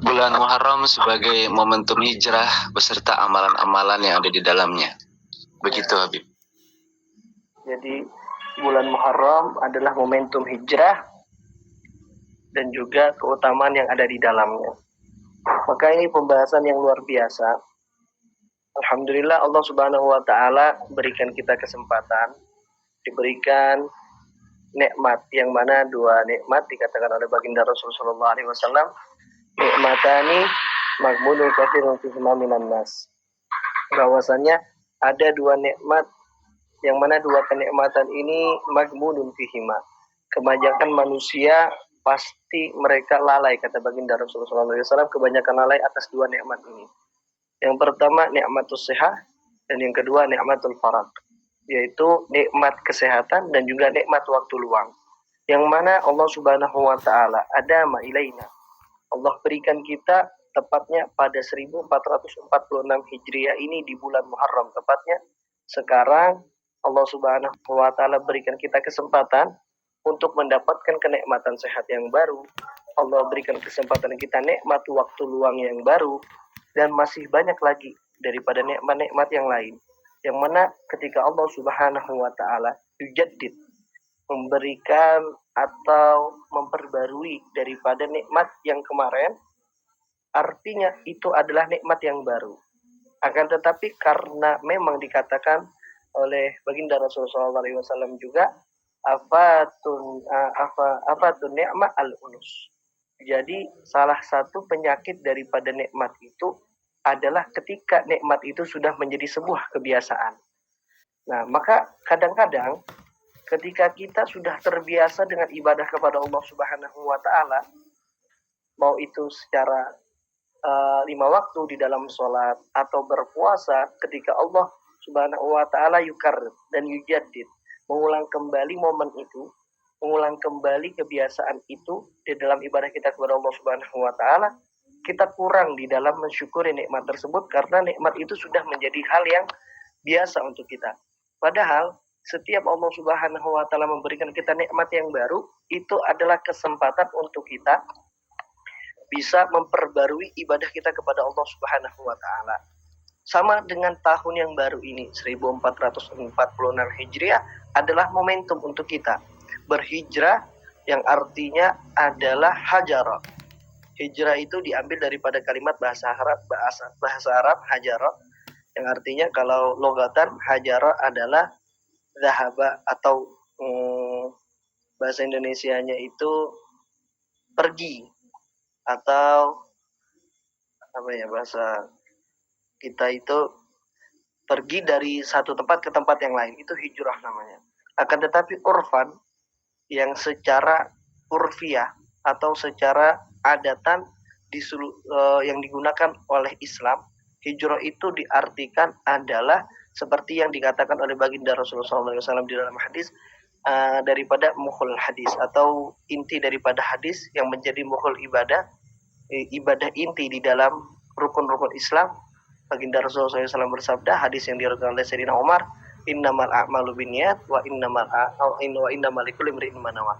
bulan Muharram sebagai momentum hijrah beserta amalan-amalan yang ada di dalamnya. Begitu, Habib. Jadi bulan Muharram adalah momentum hijrah dan juga keutamaan yang ada di dalamnya. Maka ini pembahasan yang luar biasa. Alhamdulillah Allah Subhanahu wa taala berikan kita kesempatan, diberikan nikmat, yang mana dua nikmat dikatakan oleh baginda Rasulullah SAW, nikmatani maghbunun katsirun fihima minan nas. Bahwasanya ada dua nikmat yang mana dua kenikmatan ini maghbunun fihima. Kebanyakan manusia pasti mereka lalai, kata baginda Rasulullah SAW, kebanyakan lalai atas dua nikmat ini. Yang pertama nikmatus sehat dan yang kedua nikmatul farag, yaitu nikmat kesehatan dan juga nikmat waktu luang. Yang mana Allah Subhanahu wa taala adama ilaina, Allah berikan kita tepatnya pada 1446 Hijriah ini di bulan Muharram tepatnya. Sekarang Allah Subhanahu wa taala berikan kita kesempatan untuk mendapatkan kenikmatan sehat yang baru. Allah berikan kesempatan kita nikmat waktu luang yang baru, dan masih banyak lagi daripada nikmat-nikmat yang lain. Yang mana ketika Allah Subhanahu wa taala yujaddid, memberikan atau memperbarui daripada nikmat yang kemarin, artinya itu adalah nikmat yang baru. Akan tetapi karena memang dikatakan oleh baginda Rasulullah SAW juga, afatun ni'mah al-unus. Jadi salah satu penyakit daripada nikmat itu adalah ketika nikmat itu sudah menjadi sebuah kebiasaan. Nah, maka kadang-kadang ketika kita sudah terbiasa dengan ibadah kepada Allah Subhanahu wa taala, mau itu secara 5 waktu di dalam sholat atau berpuasa, ketika Allah Subhanahu wa taala yukar dan yujaddid, mengulang kembali momen itu, mengulang kembali kebiasaan itu di dalam ibadah kita kepada Allah Subhanahu wa taala, kita kurang di dalam mensyukuri nikmat tersebut karena nikmat itu sudah menjadi hal yang biasa untuk kita. Padahal setiap Allah Subhanahu wa taala memberikan kita nikmat yang baru, itu adalah kesempatan untuk kita bisa memperbarui ibadah kita kepada Allah Subhanahu wa taala. Sama dengan tahun yang baru ini, 1446 Hijriah adalah momentum untuk kita berhijrah, yang artinya adalah hajara. Hijrah itu diambil daripada kalimat bahasa Arab hajara, yang artinya kalau logatan hajara adalah zahaba, atau bahasa Indonesianya itu pergi, atau apa ya, bahasa kita itu pergi dari satu tempat ke tempat yang lain, itu hijrah namanya. Akan tetapi urfan, yang secara urfiah atau secara adatan yang digunakan oleh Islam, hijrah itu diartikan adalah seperti yang dikatakan oleh baginda Rasulullah SAW di dalam hadis, daripada mukhul hadis atau inti daripada hadis yang menjadi mukhul ibadah inti di dalam rukun-rukun Islam. Baginda Rasulullah SAW bersabda, hadis yang diriwayatkan oleh Sayyidina Umar, innamal a'malu binniyat wa innamal likulli imri'in ma nawa.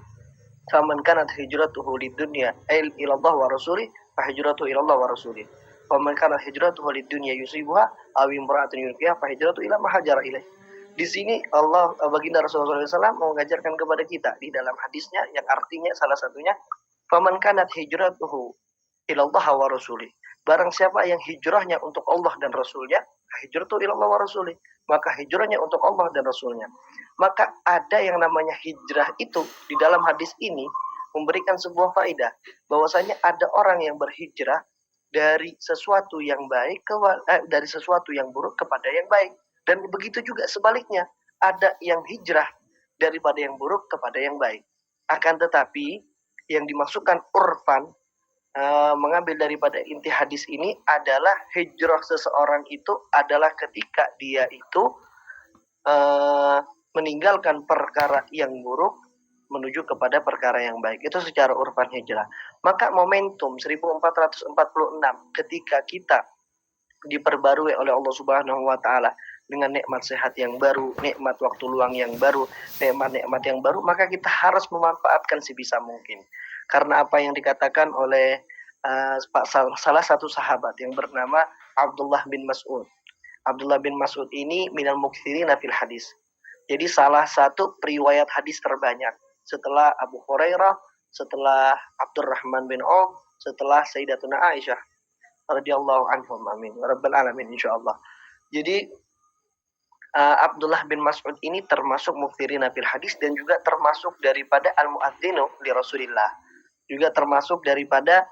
Faman kanat hijratuhu lidunya ilallah wa rasulih fa hijratuhu ilallah wa rasulih. Faman kanat hijratuhu lidunya yusibuha aw imra'atun yunkiha fa hijratuhu ila ma hajara ilaih. Di sini Allah, baginda Rasulullah SAW mengajarkan kepada kita di dalam hadisnya, yang artinya salah satunya, faman kanat hijratuhu ilallah wa rasulih. Barang siapa yang hijrahnya untuk Allah dan Rasulnya, hijratu ilallah wa rasulih, maka hijrahnya untuk Allah dan Rasulnya. Maka ada yang namanya hijrah itu di dalam hadis ini memberikan sebuah faedah, bahwasanya ada orang yang berhijrah dari sesuatu yang baik dari sesuatu yang buruk kepada yang baik, dan begitu juga sebaliknya, ada yang hijrah daripada yang buruk kepada yang baik. Akan tetapi yang dimaksudkan urfan, mengambil daripada inti hadis ini adalah hijrah seseorang itu adalah ketika dia itu meninggalkan perkara yang buruk menuju kepada perkara yang baik. Itu secara urfan hijrah. Maka momentum 1446 ketika kita diperbarui oleh Allah Subhanahu wa taala dengan nikmat sehat yang baru, nikmat waktu luang yang baru, nikmat-nikmat yang baru, maka kita harus memanfaatkan sebisa mungkin. Karena apa yang dikatakan oleh salah satu sahabat yang bernama Abdullah bin Mas'ud. Abdullah bin Mas'ud ini minal muktsirina fil hadis. Jadi salah satu periwayat hadis terbanyak setelah Abu Hurairah, setelah Abdurrahman bin Auf, setelah Sayyidatuna Aisyah radhiyallahu anhum, amin rabbal alamin insyaallah. Jadi Abdullah bin Mas'ud ini termasuk muktsirina fil hadis dan juga termasuk daripada al-muadzinu li Rasulillah. Juga termasuk daripada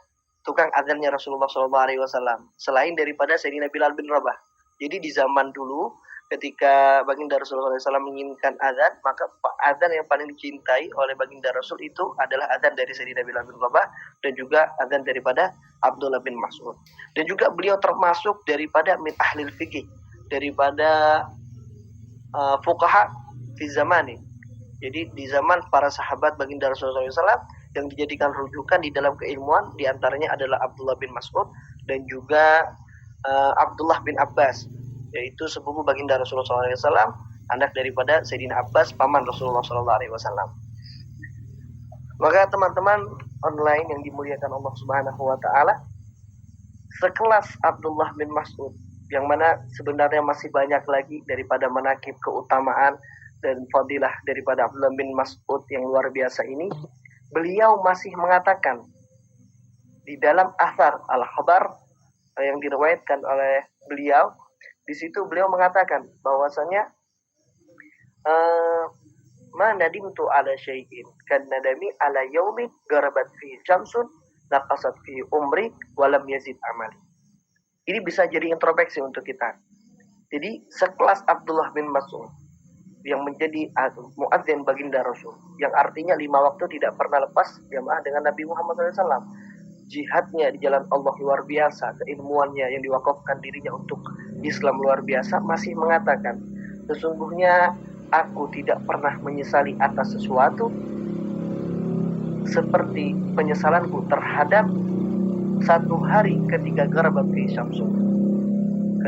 tukang adzannya Rasulullah SAW. Selain daripada Sayyidina Bilal bin Rabah. Jadi di zaman dulu ketika baginda Rasulullah SAW menginginkan adzan, maka adzan yang paling dicintai oleh baginda Rasul itu adalah adzan dari Sayyidina Bilal bin Rabah dan juga adzan daripada Abdullah bin Mas'ud. Dan juga beliau termasuk daripada min ahlil fikih, daripada fuqaha fi zamani. Jadi di zaman para sahabat baginda Rasulullah SAW yang dijadikan rujukan di dalam keilmuan diantaranya adalah Abdullah bin Mas'ud dan juga Abdullah bin Abbas, yaitu sepupu baginda Rasulullah SAW, anak daripada Sayyidina Abbas, paman Rasulullah SAW. Maka teman-teman online yang dimuliakan Allah Subhanahu Wa Taala, sekelas Abdullah bin Mas'ud, yang mana sebenarnya masih banyak lagi daripada manakib keutamaan dan fadilah daripada Abdullah bin Mas'ud yang luar biasa ini, beliau masih mengatakan di dalam asar al-khabar yang diriwayatkan oleh beliau, di situ beliau mengatakan bahwasanya ma nadimtu ala syai'in kan nadami ala yaumin garabat fi syamsun naqasat fi umri walam yazid amali. Ini bisa jadi introspeksi untuk kita. Jadi sekelas Abdullah bin Mas'ud yang menjadi muadzin baginda Rasul, yang artinya 5 waktu tidak pernah lepas jamaah dengan Nabi Muhammad SAW. Jihadnya di jalan Allah luar biasa, keilmuannya yang diwakafkan dirinya untuk Islam luar biasa, masih mengatakan, sesungguhnya aku tidak pernah menyesali atas sesuatu seperti penyesalanku terhadap satu hari ketika garabat fi syamsun,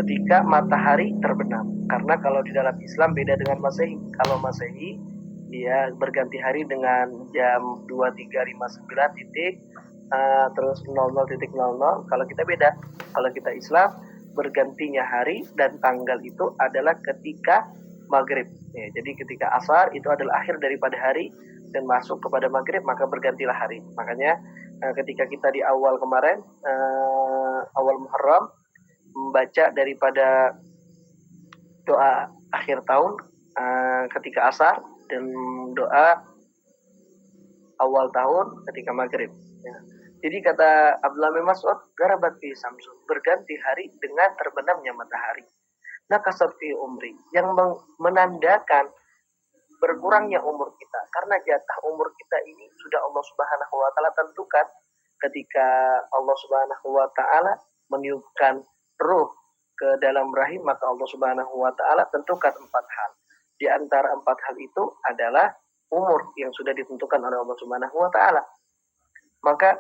ketika matahari terbenam. Karena kalau di dalam Islam beda dengan Masehi. Kalau Masehi dia berganti hari dengan jam 23.59 titik terus 00.00. Kalau kita beda. Kalau kita Islam bergantinya hari dan tanggal itu adalah ketika maghrib. Ya, jadi ketika asar itu adalah akhir daripada hari dan masuk kepada maghrib, maka bergantilah hari. Makanya ketika kita di awal kemarin, awal Muharram, membaca daripada doa akhir tahun ketika asar dan doa awal tahun ketika maghrib. Ya. Jadi kata Abdullah bin Mas'ud, garabat fi samsun, berganti hari dengan terbenamnya matahari. Nakasat fi umri, yang menandakan berkurangnya umur kita, karena jatah umur kita ini sudah Allah Subhanahu wa taala tentukan ketika Allah Subhanahu wa taala meniupkan ruh ke dalam rahim, maka Allah Subhanahu wa taala tentukan 4 hal. Di antara 4 hal itu adalah umur yang sudah ditentukan oleh Allah Subhanahu wa taala. Maka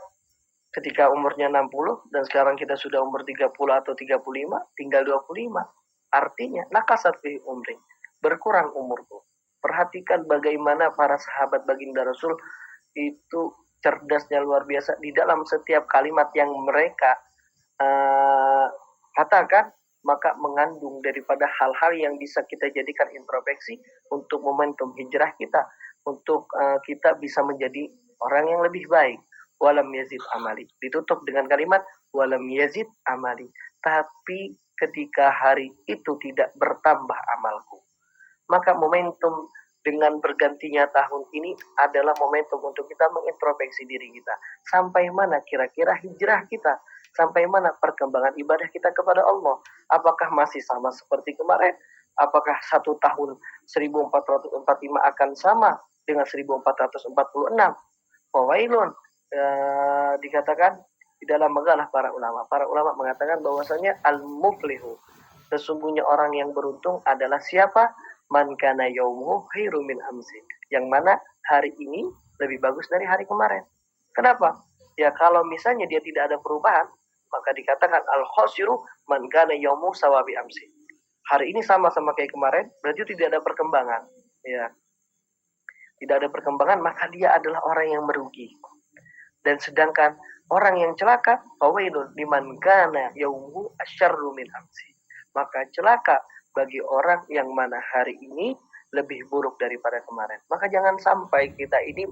ketika umurnya 60 dan sekarang kita sudah umur 30 atau 35, tinggal 25. Artinya nakasat fi umri, berkurang umurku. Perhatikan bagaimana para sahabat baginda Rasul itu cerdasnya luar biasa di dalam setiap kalimat yang mereka katakan, maka mengandung daripada hal-hal yang bisa kita jadikan introspeksi untuk momentum hijrah kita, untuk kita bisa menjadi orang yang lebih baik. Walam yazid amali, ditutup dengan kalimat walam yazid amali, tapi ketika hari itu tidak bertambah amalku. Maka momentum dengan bergantinya tahun ini adalah momentum untuk kita mengintrospeksi diri kita. Sampai mana kira-kira hijrah kita? Sampai mana perkembangan ibadah kita kepada Allah? Apakah masih sama seperti kemarin? Apakah 1 tahun 1445 akan sama dengan 1446? Fawailun, dikatakan di dalam makalah para ulama. Para ulama mengatakan bahwasanya al-muflihu, sesungguhnya orang yang beruntung adalah siapa? Man kana yaumuhu khairu min amsi, yang mana hari ini lebih bagus dari hari kemarin. Kenapa? Ya kalau misalnya dia tidak ada perubahan, maka dikatakan al-khasiru man kana yaumuhu sawabi amsi. Hari ini sama-sama kayak kemarin, berarti tidak ada perkembangan. Ya. Tidak ada perkembangan, maka dia adalah orang yang merugi. Dan sedangkan Orang yang celaka, fawailun liman kana yaumuhu asyarru min amsi. Maka celaka bagi orang yang mana hari ini lebih buruk daripada kemarin. Maka jangan sampai kita ini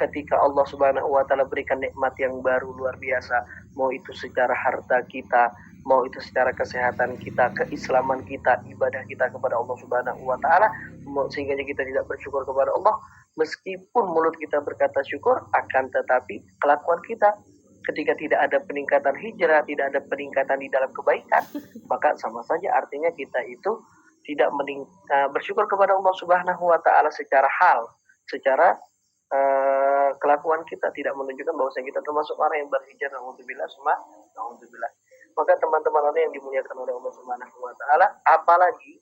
ketika Allah Subhanahu wa taala berikan nikmat yang baru luar biasa, mau itu secara harta kita, mau itu secara kesehatan kita, keislaman kita, ibadah kita kepada Allah Subhanahu wa taala, sehingga kita tidak bersyukur kepada Allah, meskipun mulut kita berkata syukur, akan tetapi kelakuan kita ketika tidak ada peningkatan hijrah, tidak ada peningkatan di dalam kebaikan, maka sama saja artinya kita itu tidak bersyukur kepada Allah Subhanahu wa taala secara hal, secara kelakuan kita tidak menunjukkan bahwa kita termasuk orang yang berhijrah. Alhamdulillah, alhamdulillah. Maka teman-teman yang dimuliakan oleh Allah Subhanahu wa taala, apalagi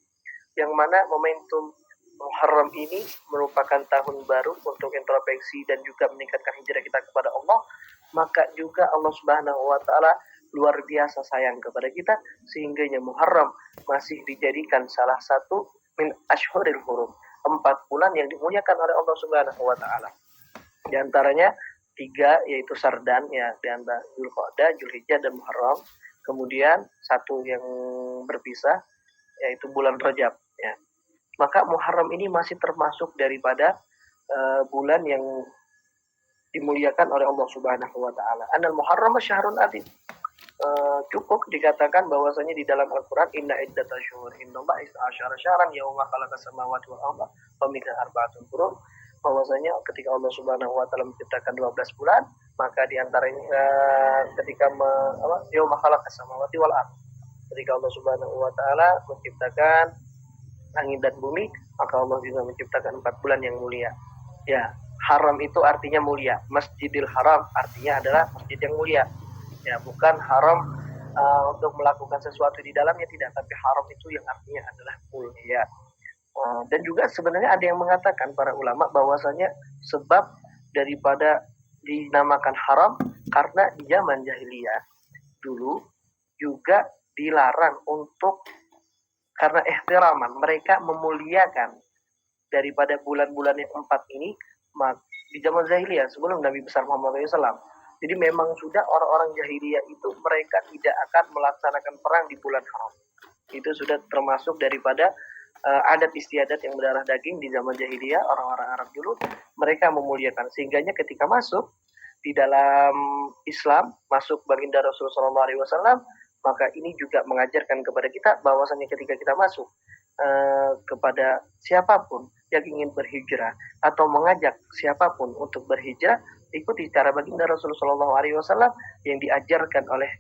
yang mana momentum Muharram ini merupakan tahun baru untuk introspeksi dan juga meningkatkan hijrah kita kepada Allah, maka juga Allah Subhanahu wa taala luar biasa sayang kepada kita sehingga Muharram masih dijadikan salah satu min ashhuril hurum, 4 bulan yang dimuliakan oleh Allah Subhanahu wa taala. Di antaranya 3 yaitu Sardan ya, di antara Dzulqa'dah, Dzulhijjah dan Muharram. Kemudian 1 yang berpisah yaitu bulan Rajab ya. Maka Muharram ini masih termasuk daripada bulan yang dimuliakan oleh Allah Subhanahu wa taala. Anal Muharram syahrun adzim. Cukup dikatakan bahwasanya di dalam Al-Qur'an inna iddatash syuhuri indallahi 12 syahran yauma khalaqas samawati wal arda wa minha arba'atun hurum. Bahwasanya ketika Allah Subhanahu wa taala menciptakan 12 bulan, maka di antaranya ketika yauma khalaqas samawati wal arda, ketika Allah Subhanahu wa taala menciptakan langit dan bumi, maka Allah juga menciptakan 4 bulan yang mulia. Ya, haram itu artinya mulia. Masjidil Haram artinya adalah masjid yang mulia. Ya, bukan haram untuk melakukan sesuatu di dalamnya, tidak, tapi haram itu yang artinya adalah mulia. Dan juga sebenarnya ada yang mengatakan para ulama bahwasanya sebab daripada dinamakan haram karena di zaman jahiliyah dulu juga dilarang untuk, karena ihtiraman, mereka memuliakan daripada bulan-bulan yang 4 ini di zaman jahiliyah sebelum Nabi besar Muhammad SAW. Jadi memang sudah orang-orang jahiliyah itu mereka tidak akan melaksanakan perang di bulan haram. Itu sudah termasuk daripada adat istiadat yang berdarah daging di zaman jahiliyah, orang-orang Arab dulu mereka memuliakan, sehingganya ketika masuk di dalam Islam, masuk baginda Rasulullah SAW, maka ini juga mengajarkan kepada kita bahwasanya ketika kita masuk kepada siapapun yang ingin berhijrah atau mengajak siapapun untuk berhijrah, ikuti cara baginda Rasulullah SAW yang diajarkan oleh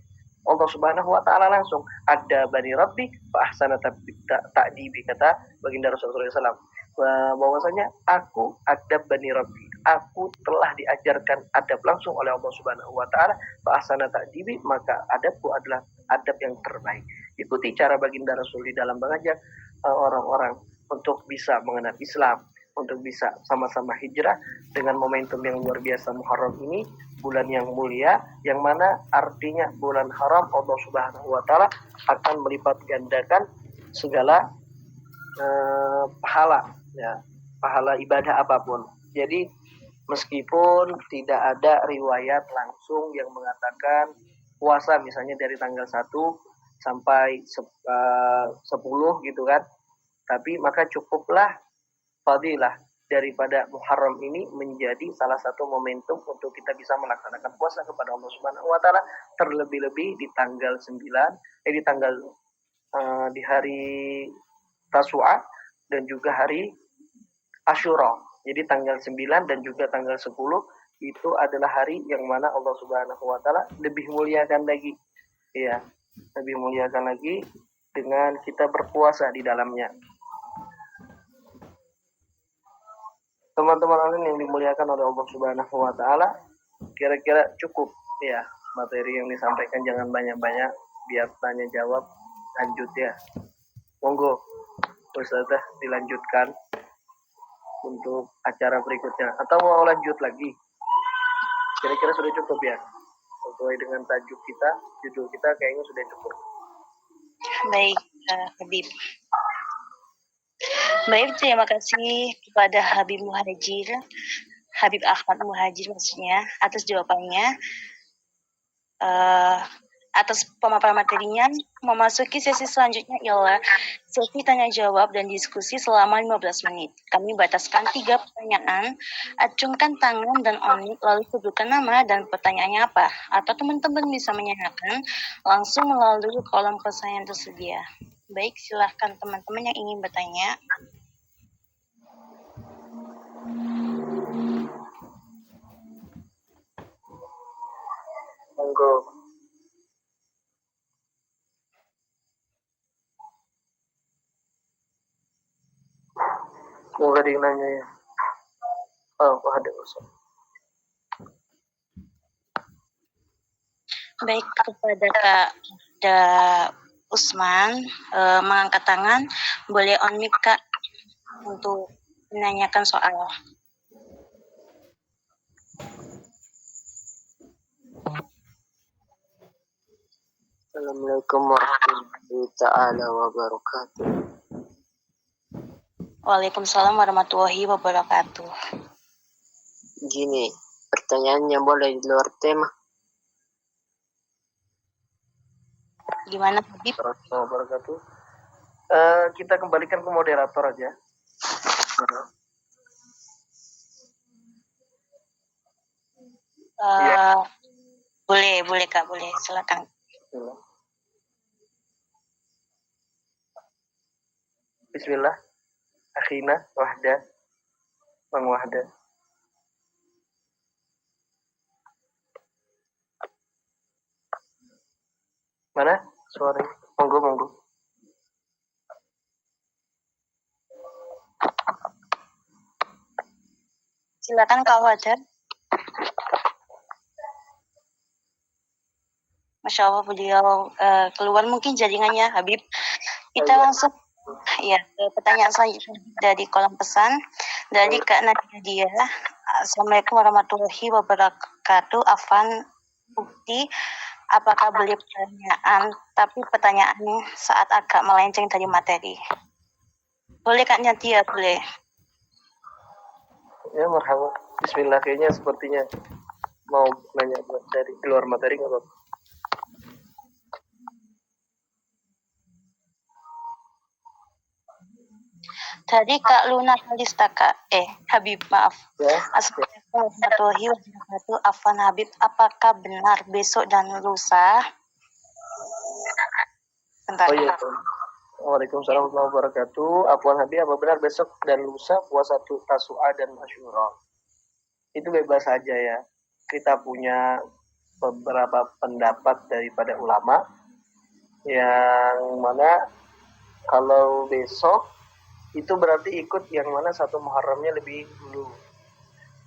Allah Subhanahu wa taala langsung. Ada bani Rabbi fa ahsana ta'dibi, kata baginda Rasulullah SAW. Bahwasanya aku adab bani Rabbi, aku telah diajarkan adab langsung oleh Allah Subhanahu wa taala, fa ahsana ta'dibi, maka adabku adalah adab yang terbaik. Ikuti cara baginda Rasul di dalam mengajak orang-orang untuk bisa mengenal Islam, untuk bisa sama-sama hijrah dengan momentum yang luar biasa Muharram ini, bulan yang mulia, yang mana artinya bulan haram Allah Subhanahu wa taala akan melipat gandakan segala pahala ya, pahala ibadah apapun. Jadi meskipun tidak ada riwayat langsung yang mengatakan puasa misalnya dari tanggal 1 sampai 10 gitu kan, tapi maka cukuplah fadilah daripada Muharram ini menjadi salah satu momentum untuk kita bisa melaksanakan puasa kepada Allah Subhanahu wa taala, terlebih-lebih di tanggal 9 di tanggal di hari Tasu'a dan juga hari Asyura. Jadi tanggal 9 dan juga tanggal 10 itu adalah hari yang mana Allah Subhanahu wa taala lebih muliakan lagi. Ya, lebih muliakan lagi dengan kita berpuasa di dalamnya. Teman-teman yang dimuliakan oleh Allah Subhanahu wa taala, kira-kira cukup ya materi yang disampaikan, jangan banyak-banyak biar tanya jawab lanjut ya. Monggo Ustazah dilanjutkan untuk acara berikutnya atau mau lanjut lagi? Kira-kira sudah cukup ya? Sesuai dengan tajuk kita, judul kita kayaknya sudah cukup. Baik, Habib. Baik, terima kasih kepada Habib Muhajir, Habib Ahmad Muhajir maksudnya, atas jawabannya. atas pemaparan materinya. Memasuki sesi selanjutnya ialah sesi tanya jawab dan diskusi selama 15 menit. Kami bataskan 3 pertanyaan. Acungkan tangan dan unmute lalu sebutkan nama dan pertanyaannya apa. Atau teman-teman bisa menanyakan langsung melalui kolom pesan yang tersedia. Baik, silahkan teman-teman yang ingin bertanya. Monggo. Semoga ada yang nanya ya. Oh, ada Ustaz. Baik, kepada Kak Usman mengangkat tangan, boleh on-mic Kak untuk menanyakan soal. Assalamualaikum warahmatullahi ta'ala wabarakatuh. Waalaikumsalam warahmatullahi wabarakatuh. Gini, pertanyaannya boleh di luar tema. Gimana Habib? Assalamualaikum wabarakatuh. Kita kembalikan ke moderator aja. Boleh Kak, boleh. Silakan. Bismillah. Akhina, Wahda, Bang Wahda. Mana? Suara. Monggo. Silakan Kak Wahda. Masya Allah beliau keluar mungkin jaringannya Habib. Kita langsung ya ke pertanyaan selanjutnya dari kolom pesan dari Kak Nadia. Assalamualaikum warahmatullahi wabarakatuh. Afan Bukti, apakah boleh pertanyaan tapi pertanyaan saat agak melenceng dari materi? Boleh Kak Nadia, boleh. Ya, marhaba. Bismillah, kayaknya sepertinya mau nanya dari luar materi nggak apa-apa. Tadi Kak Luna Kalista Kak, Habib maaf. Ya. Assalamualaikum warahmatullahi wabarakatuh. Afan Habib, apakah benar besok dan lusa? Bentar. Oh iya. Waalaikumsalam warahmatullahi wabarakatuh. Afwan Habib, apa benar besok dan lusa puasa Tasu'a dan Asyura? Itu bebas saja ya. Kita punya beberapa pendapat daripada ulama yang mana kalau besok itu berarti ikut yang mana 1 Muharramnya lebih dulu.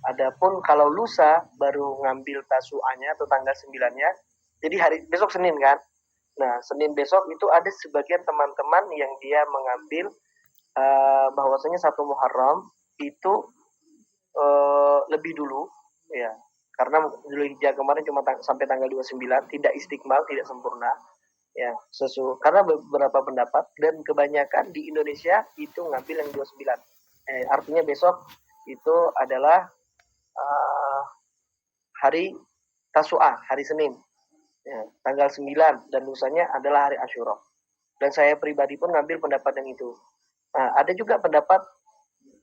Adapun kalau lusa baru ngambil Tasu'anya atau tanggal 9-nya. Jadi hari besok Senin kan? Nah, Senin besok itu ada sebagian teman-teman yang dia mengambil bahwasanya 1 Muharram itu lebih dulu ya. Karena Dzulhijjah kemarin cuma sampai tanggal 29, tidak istiqmal, tidak sempurna. Ya, karena beberapa pendapat dan kebanyakan di Indonesia itu ngambil yang 29. Artinya besok itu adalah hari Tasu'a, hari Senin. Ya, tanggal 9 dan lusanya adalah hari Asyura. Dan saya pribadi pun ngambil pendapat yang itu. Nah, ada juga pendapat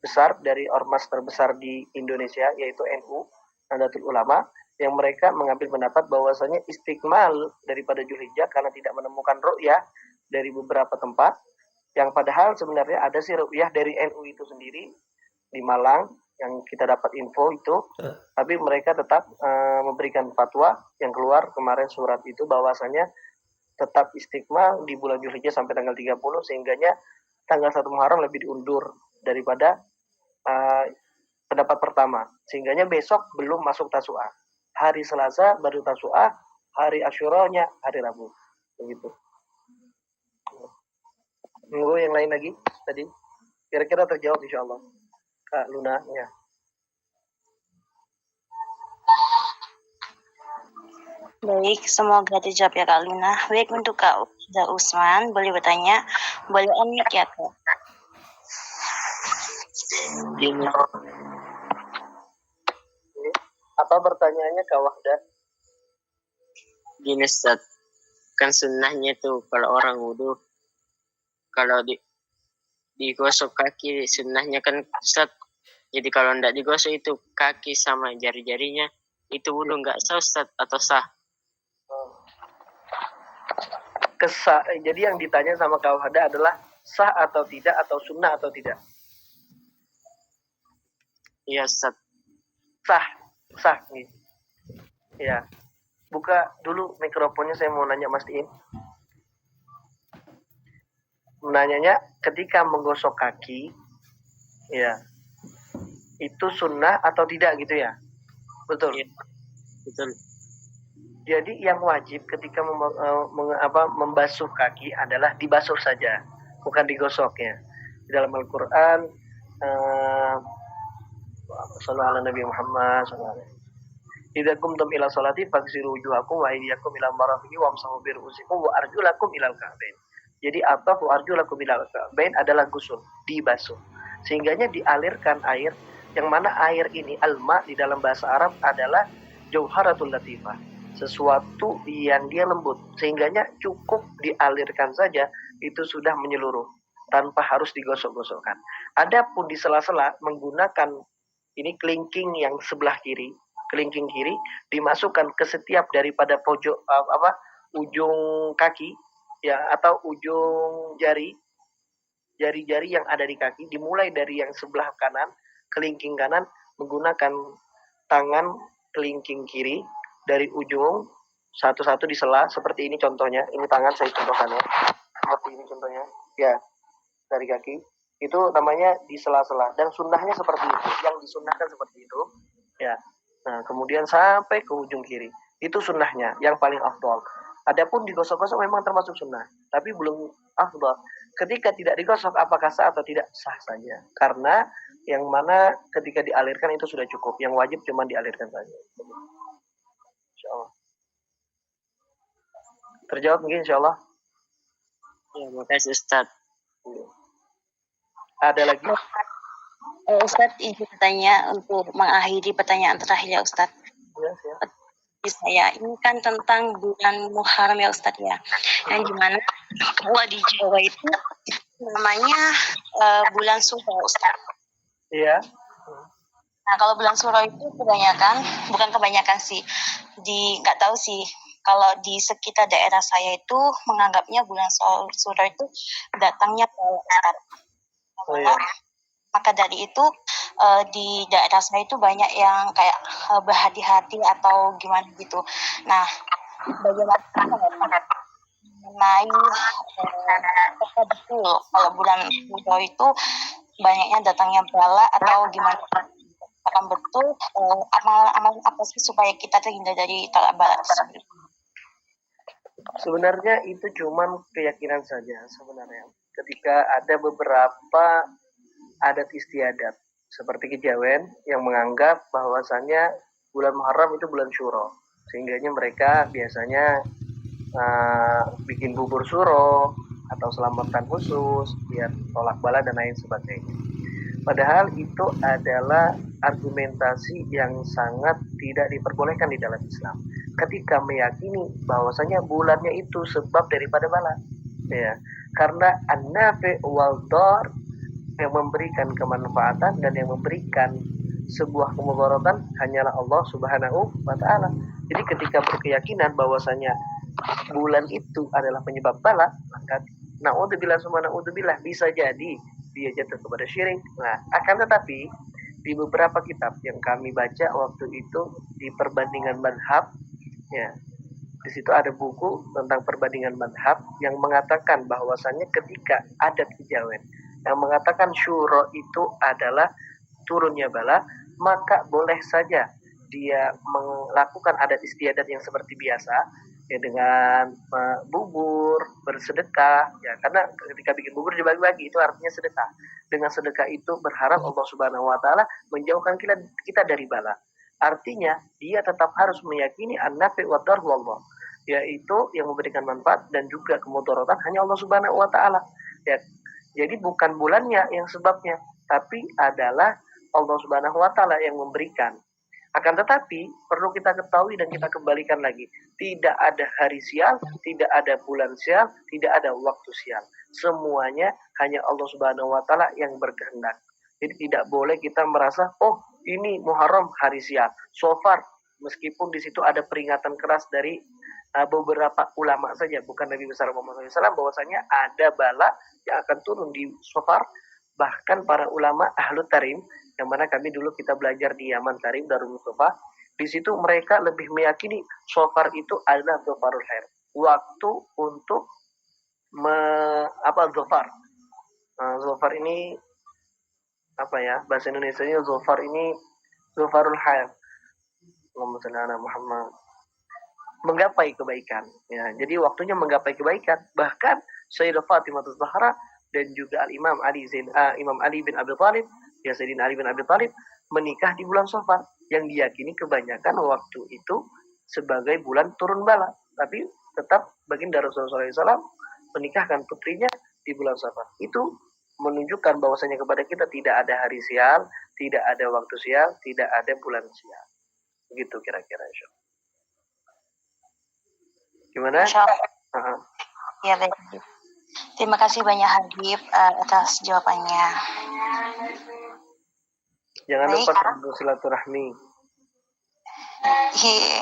besar dari ormas terbesar di Indonesia yaitu NU, Nahdlatul Ulama, yang mereka mengambil pendapat bahwasanya istiqmal daripada Dzulhijjah karena tidak menemukan ru'yah dari beberapa tempat, yang padahal sebenarnya ada sih ru'yah dari NU itu sendiri di Malang yang kita dapat info itu, tapi mereka tetap memberikan fatwa yang keluar kemarin surat itu bahwasanya tetap istiqmal di bulan Dzulhijjah sampai tanggal 30 sehingganya tanggal 1 Muharram lebih diundur daripada pendapat pertama, sehingganya besok belum masuk Tasu'a. Hari Selasa baru Tasu'a, hari Asyuranya hari Rabu. Begitu. Nunggu yang lain lagi tadi. Kira-kira terjawab insyaallah. Kak Luna ya. Baik, semoga terjawab ya Kak Luna. Baik, untuk Kak Usman, boleh bertanya? Boleh on-mic ya Kak? Gini. Apa pertanyaannya Kak Wahda? Gini Ustaz, kan sunnahnya tuh kalau orang wudhu, kalau digosok kaki sunnahnya kan Ustaz. Jadi kalau tidak digosok itu kaki sama jari-jarinya, itu wudhu nggak sah Ustaz atau sah? Jadi yang ditanya sama Kak Wahda adalah sah atau tidak, atau sunnah atau tidak? Iya Ustaz. Sah nih. Ya. Buka dulu mikrofonnya, saya mau nanya mastiin. Nanyanya ketika menggosok kaki, ya, itu sunnah atau tidak gitu ya? Betul. Ya, betul. Jadi yang wajib ketika membasuh kaki adalah dibasuh saja, bukan digosok ya. Di dalam Al-Quran, sallallahu ala Nabi Muhammad sallallahu. Idza qumtum ila sholati faghsilu wujuhakum wa aydiyakum ila marafiqi wamsahu bi ru'usikum wa arjulakum ilal ka'bain. Jadi ataf wa arjulakum ilal ka'bain adalah gusul, dibasuh. Sehingganya dialirkan air, yang mana air ini alma di dalam bahasa Arab adalah jauharatul latifah, sesuatu yang dia lembut, sehingganya cukup dialirkan saja itu sudah menyeluruh tanpa harus digosok-gosokkan. Adapun di sela-sela menggunakan ini kelingking yang sebelah kiri, kelingking kiri dimasukkan ke setiap daripada pojok ujung kaki ya, atau ujung jari-jari yang ada di kaki, dimulai dari yang sebelah kanan, kelingking kanan, menggunakan tangan kelingking kiri dari ujung satu-satu disela seperti ini contohnya. Ini tangan saya contohkan ya, seperti ini contohnya ya, dari kaki itu namanya di sela-sela, dan sunnahnya seperti itu, yang disunnahkan seperti itu ya. Nah, kemudian sampai ke ujung kiri. Itu sunnahnya, yang paling afdal. Adapun digosok-gosok memang termasuk sunnah, tapi belum afdal. Ketika tidak digosok, apakah sah atau tidak? Sah saja. Karena yang mana ketika dialirkan itu sudah cukup. Yang wajib cuma dialirkan saja. InsyaAllah. Terjawab mungkin insyaAllah? Ya, makasih Ustaz. Ada lagi? Ustadz, izin bertanya untuk mengakhiri pertanyaan terakhir ya Ustadz. Ya, siap. Saya ini kan tentang bulan Muharram ya Ustadz ya, yang dimana di Jawa itu namanya bulan Suro Ustadz. Iya. Nah kalau bulan Suro itu bukan kebanyakan sih, nggak tahu sih, kalau di sekitar daerah saya itu menganggapnya bulan Suro itu datangnya ke Ustadz. Oh, iya. Maka dari itu di daerah saya itu banyak yang kayak berhati-hati atau gimana gitu. Nah, bagaimana mengenai betul kalau bulan Suro itu banyaknya datangnya bala atau gimana? Akan betul amalan apa sih supaya kita terhindar dari talak bala tersebut? Sebenarnya itu cuma keyakinan saja sebenarnya. Ketika ada beberapa adat istiadat seperti kejawen yang menganggap bahwasannya bulan Muharram itu bulan Syuro, sehingganya mereka biasanya bikin bubur Syuro atau selamatan khusus biar tolak bala dan lain sebagainya. Padahal itu adalah argumentasi yang sangat tidak diperbolehkan di dalam Islam. Ketika meyakini bahwasanya bulannya itu sebab daripada bala, ya, karena an-nafi wal dar, yang memberikan kemanfaatan dan yang memberikan sebuah kemudaratan hanyalah Allah Subhanahu wa taala. Jadi ketika berkeyakinan bahwasanya bulan itu adalah penyebab bala, maka naudzubillah summa naudzubillah, bisa jadi dia jatuh kepada syirik. Nah, akan tetapi di beberapa kitab yang kami baca waktu itu di perbandingan madhab, ya, di situ ada buku tentang perbandingan madhab yang mengatakan bahwasannya ketika adat kejawen yang mengatakan Syuro itu adalah turunnya bala, maka boleh saja dia melakukan adat istiadat yang seperti biasa, ya, dengan bubur, bersedekah, ya, karena ketika bikin bubur dibagi-bagi itu artinya sedekah. Dengan sedekah itu berharap Allah Subhanahu wa taala menjauhkan kita dari bala. Artinya dia tetap harus meyakini an-nafi wa dar wallah, yaitu yang memberikan manfaat dan juga kemudaratan hanya Allah Subhanahu wa taala. Ya, jadi bukan bulannya yang sebabnya, tapi adalah Allah Subhanahu wa taala yang memberikan. Akan tetapi perlu kita ketahui dan kita kembalikan lagi, tidak ada hari sial, tidak ada bulan sial, tidak ada waktu sial. Semuanya hanya Allah Subhanahu wa taala yang berkehendak. Jadi tidak boleh kita merasa, oh ini Muharram hari sial. So far, meskipun di situ ada peringatan keras dari beberapa ulama saja, bukan Nabi besar Muhammad SAW, bahwasanya ada bala yang akan turun di Safar. Bahkan para ulama Ahlu Tarim, yang mana kami dulu kita belajar di Yaman Tarim, Darul Mustafa, di situ mereka lebih meyakini Safar itu adalah Dhafarul Khair, waktu untuk Dhafar. Dhafar ini apa ya bahasa Indonesianya? Dhafar ini Dhafarul Khair. Allahumma shalli ala Muhammad. Menggapai kebaikan, ya. Jadi waktunya menggapai kebaikan. Bahkan Sayyidah Fatimah Zahra dan juga Imam Ali bin Abi Thalib, ya Sayyidina Ali bin Abi Thalib menikah di bulan Safar, yang diyakini kebanyakan waktu itu sebagai bulan turun bala. Tapi tetap baginda Rasulullah SAW menikahkan putrinya di bulan Safar. Itu menunjukkan bahwasanya kepada kita tidak ada hari sial, tidak ada waktu sial, tidak ada bulan sial. Begitu kira-kira, insyaallah. Gimana? Ya, baik. Terima kasih banyak Habib atas jawabannya. Jangan Baik. lupa silaturahmi.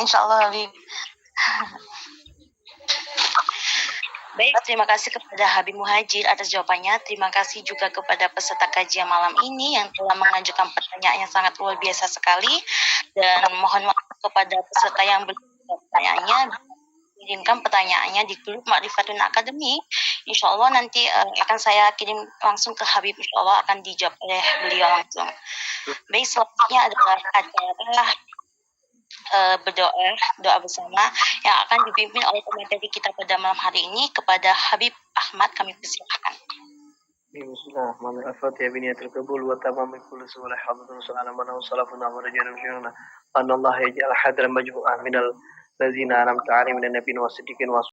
Insya Allah Habib. Baik, terima kasih kepada Habib Muhajir atas jawabannya. Terima kasih juga kepada peserta kajian malam ini yang telah mengajukan pertanyaan yang sangat luar biasa sekali. Dan mohon maaf kepada peserta yang belum pertanyaannya, kirimkan pertanyaannya di grup Ma'rifatun Academy. Insya Allah nanti akan saya kirim langsung ke Habib. Insya Allah akan dijawab oleh beliau langsung. Baik, selanjutnya adalah acara doa bersama yang akan dipimpin oleh pemateri kita pada malam hari ini. Kepada Habib Ahmad kami persilakan. Bismillahirrahmanirrahim. Al-Fatihah biniyatil qabul wa tamamul kulli su'ala hadatun su'ala mana wa salafuna wa rajalan syuhuna anna Allah yaj'al hadra majmu'ah minal ladzina an'amta 'alaihim minan nabiyyin was siddiqin was